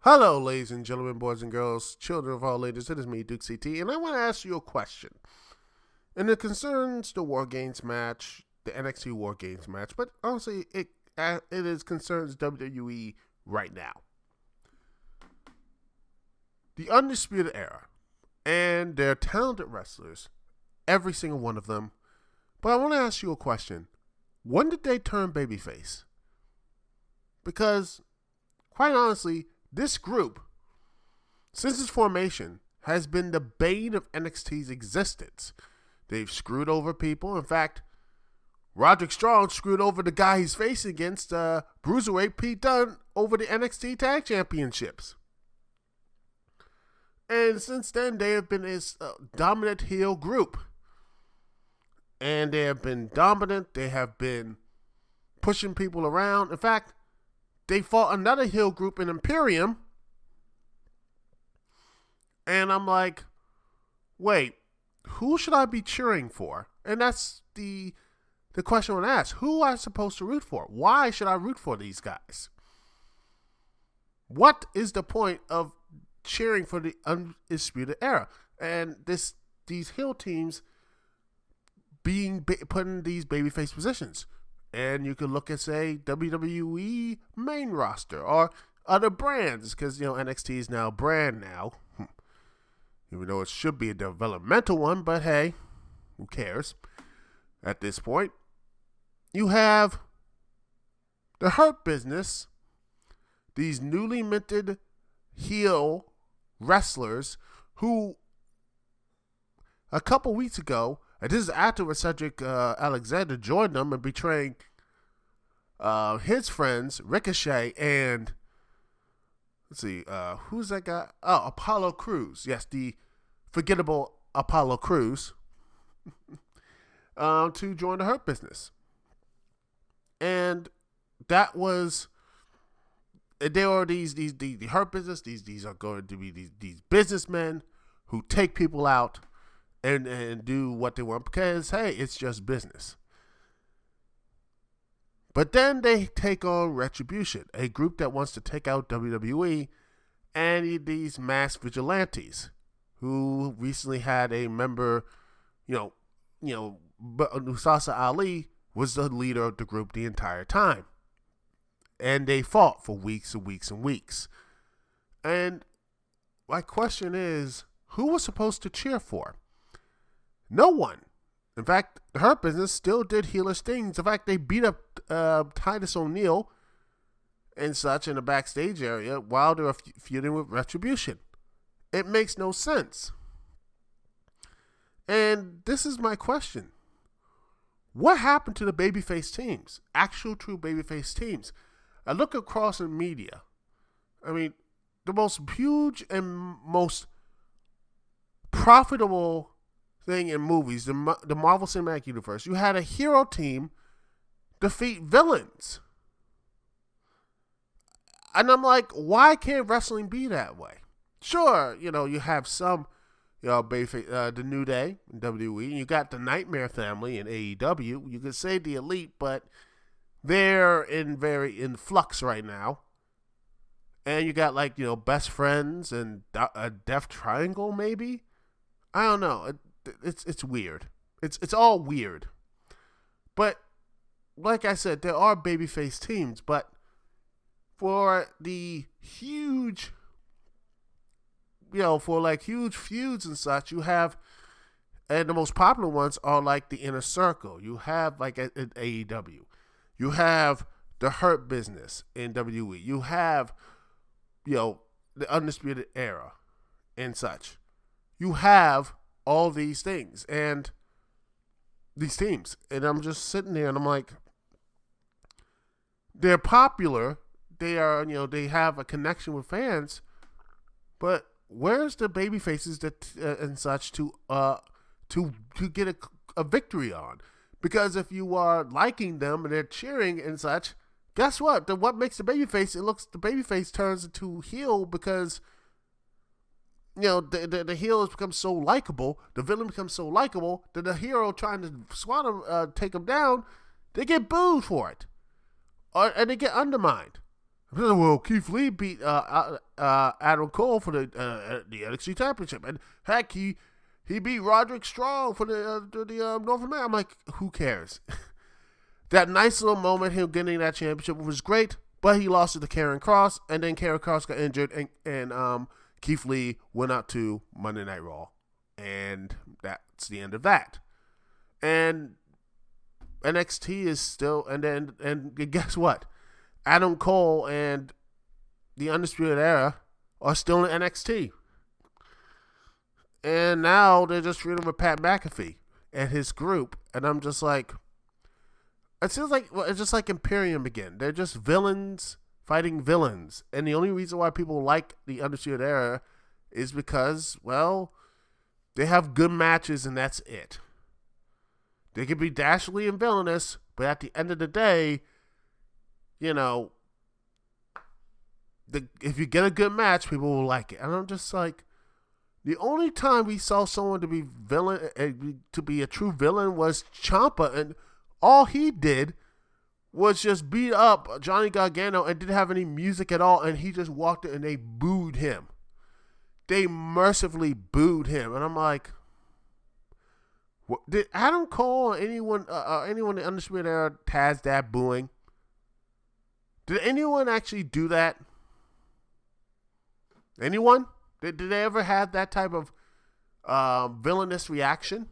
Hello, ladies and gentlemen, boys and girls, children of all ages. It is me, Dukect Here, and I want to ask you a question. And it concerns the War Games match, the NXT War Games match, but honestly, it concerns WWE right now. The Undisputed Era and their talented wrestlers, every single one of them. But I want to ask you a question. When did they turn babyface? Because, quite honestly, this group, since its formation, has been the bane of NXT's existence. They've screwed over people. In fact, Roderick Strong screwed over the guy he's facing against, Bruiserweight Pete Dunne, over the NXT Tag Championships. And since then, they have been this dominant heel group. And they have been dominant. They have been pushing people around. In fact, they fought another heel group in Imperium. And I'm like, wait, who should I be cheering for? And that's the question I want to ask. Who am I supposed to root for? Why should I root for these guys? What is the point of cheering for the Undisputed Era? And these heel teams being put in these babyface positions. And you could look at, say, WWE main roster or other brands, because, NXT is now a brand now. Even though it should be a developmental one, but hey, who cares at this point? You have the Hurt Business, these newly minted heel wrestlers who a couple weeks ago, and this is after Cedric Alexander joined them and betraying his friends, Ricochet and, let's see, who's that guy? Oh, Apollo Crews. Yes, the forgettable Apollo Crews to join the Hurt Business. And that was, there are the Hurt Business. These are going to be these businessmen who take people out and do what they want because, hey, it's just business. But then they take on Retribution, a group that wants to take out WWE, and these mass vigilantes who recently had a member, Mustafa Ali was the leader of the group the entire time. And they fought for weeks and weeks and weeks. And my question is, who was supposed to cheer for? No one. In fact, the Hurt Business still did heelish things. In fact, they beat up Titus O'Neil and such in the backstage area while they were feuding with Retribution. It makes no sense. And this is my question. What happened to the babyface teams? Actual true babyface teams. I look across in media. I mean, the most huge and most profitable thing in movies, the Marvel Cinematic Universe, you had a hero team defeat villains. And I'm like, why can't wrestling be that way? Sure, you have some, the New Day in WWE, you got the Nightmare Family in AEW. You could say the Elite, but they're in flux right now. And you got Best Friends and a Death Triangle, maybe. I don't know. It's weird. It's all weird. But like I said, there are babyface teams, but for the huge, for huge feuds and such, you have, and the most popular ones are like the Inner Circle. You have at AEW. You have the Hurt Business in WWE. You have, the Undisputed Era and such. You have all these things and these teams. And I'm just sitting there and I'm like, they're popular. They are, they have a connection with fans, but where's the baby faces that and such to get a victory on? Because if you are liking them and they're cheering and such, guess what? What makes the babyface? The babyface turns into heel because the heel has become so likable, the villain becomes so likable that the hero trying to swat him, take him down, they get booed for it, and they get undermined. Well, Keith Lee beat Adam Cole for the NXT Championship, and heck, he beat Roderick Strong for the North America. I'm like, who cares? That nice little moment, him getting that championship, was great, but he lost it to Karrion Kross, and then Karrion Kross got injured, and Keith Lee went out to Monday Night Raw, and that's the end of that. And NXT is still, and guess what? Adam Cole and the Undisputed Era are still in NXT. And now they're just feuding with Pat McAfee and his group. And I'm just like, it feels like, well, it's just like Imperium again. They're just villains fighting villains. And the only reason why people like the Undisputed Era is because, well, they have good matches and that's it. They can be dastardly and villainous, but at the end of the day, you know, if you get a good match, people will like it. And I'm just like, the only time we saw someone to be a true villain was Ciampa, and all he did was just beat up Johnny Gargano and didn't have any music at all, and he just walked in and they booed him. They mercifully booed him, and I'm like, what, did Adam Cole or anyone in the Undisputed Era has that booing? Did anyone actually do that? Anyone? Did they ever have that type of villainous reaction?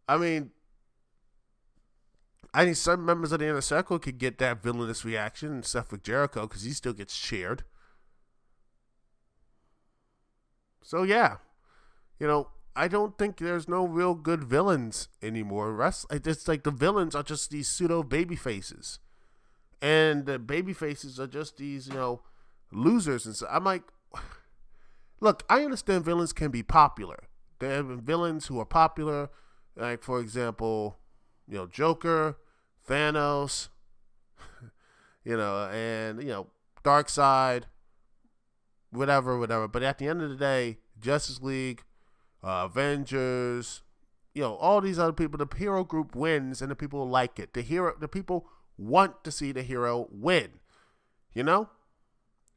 I mean, I think some members of the Inner Circle could get that villainous reaction, except for Jericho, because he still gets cheered. So, yeah. You know, I don't think there's no real good villains anymore. It's like the villains are just these pseudo babyfaces. And the babyfaces are just these, losers. And so I'm like, look, I understand villains can be popular. There have been villains who are popular, like, for example, Joker, Thanos, and, Darkseid, whatever. But at the end of the day, Justice League, Avengers, all these other people, the hero group wins and the people like it. The people want to see the hero win.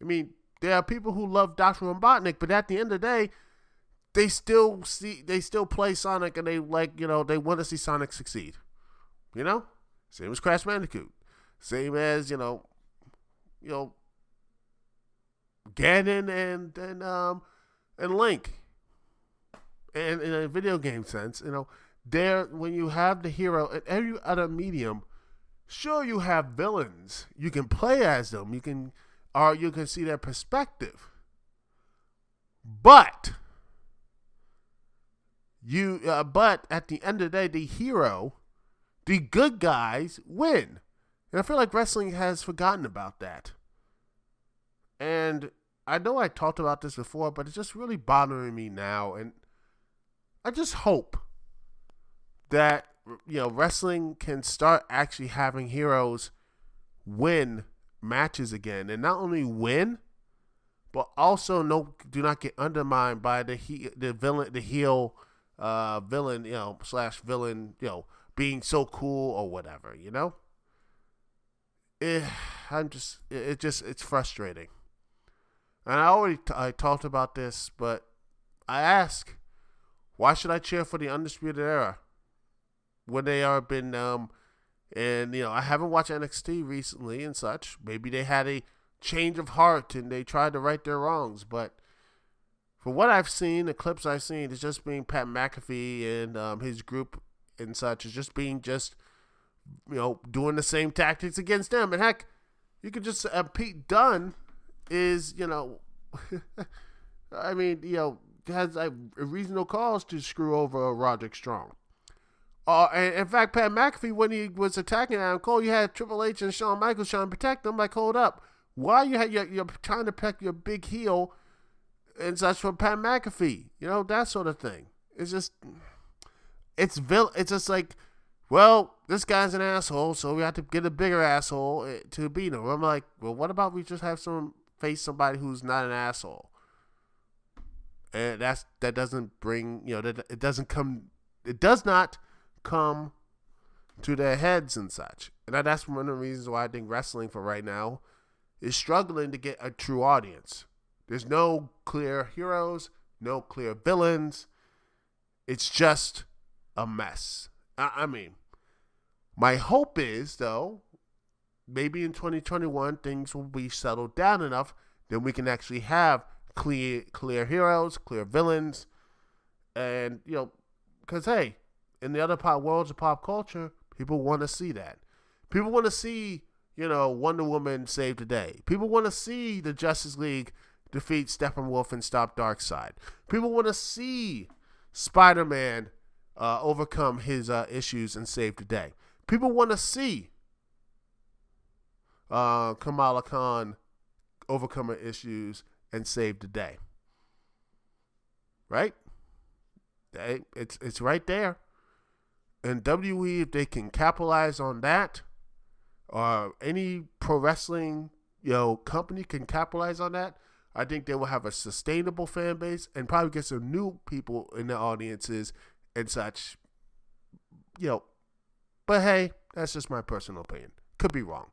I mean, there are people who love Dr. Robotnik, but at the end of the day, they still play Sonic and they they want to see Sonic succeed. Same as Crash Bandicoot. Same as, Ganon and Link. And in a video game sense, when you have the hero in every other medium, sure, you have villains. You can play as them. You can see their perspective. But at the end of the day, the hero, the good guys win. And I feel like wrestling has forgotten about that. And I know I talked about this before, but it's just really bothering me now. And I just hope that, wrestling can start actually having heroes win matches again. And not only win, but also do not get undermined by the heel villain, / villain, being so cool or whatever, It's frustrating. And I talked about this, but I ask, why should I cheer for the Undisputed Era when they are been, and I haven't watched NXT recently and such. Maybe they had a change of heart and they tried to right their wrongs, but from what I've seen, the clips I've seen, it's just being Pat McAfee and his group and such. It's just being doing the same tactics against them. And heck, you could just Pete Dunne is I mean, has a reasonable cause to screw over Roderick Strong. And in fact, Pat McAfee, when he was attacking Adam Cole, you had Triple H and Shawn Michaels trying to protect him. Like, hold up, why you're trying to protect your big heel and such from Pat McAfee? That sort of thing. It's just, it's just like, well, this guy's an asshole, so we have to get a bigger asshole to beat him. I'm like, well, what about we just have face somebody who's not an asshole? And that doesn't bring, it does not come to their heads and such. And that's one of the reasons why I think wrestling for right now is struggling to get a true audience. There's no clear heroes, no clear villains. It's just a mess. I mean, my hope is, though, maybe in 2021 things will be settled down enough that we can actually have clear heroes, clear villains, and, you know, because, hey, in the other worlds of pop culture, people want to see that. People want to see, you know, Wonder Woman save the day. People want to see the Justice League defeat Steppenwolf and stop Darkseid. People want to see Spider-Man overcome his issues and save the day. People want to see Kamala Khan overcome her issues and save the day. Right? It's right there. And WWE, if they can capitalize on that, or any pro wrestling, you know, company can capitalize on that, I think they will have a sustainable fan base and probably get some new people in the audiences and such. You know, but hey, that's just my personal opinion. Could be wrong.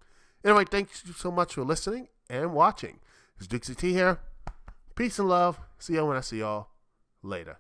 Anyway, thank you so much for listening and watching. It's Dukect Here. Peace and love. See y'all when I see y'all later.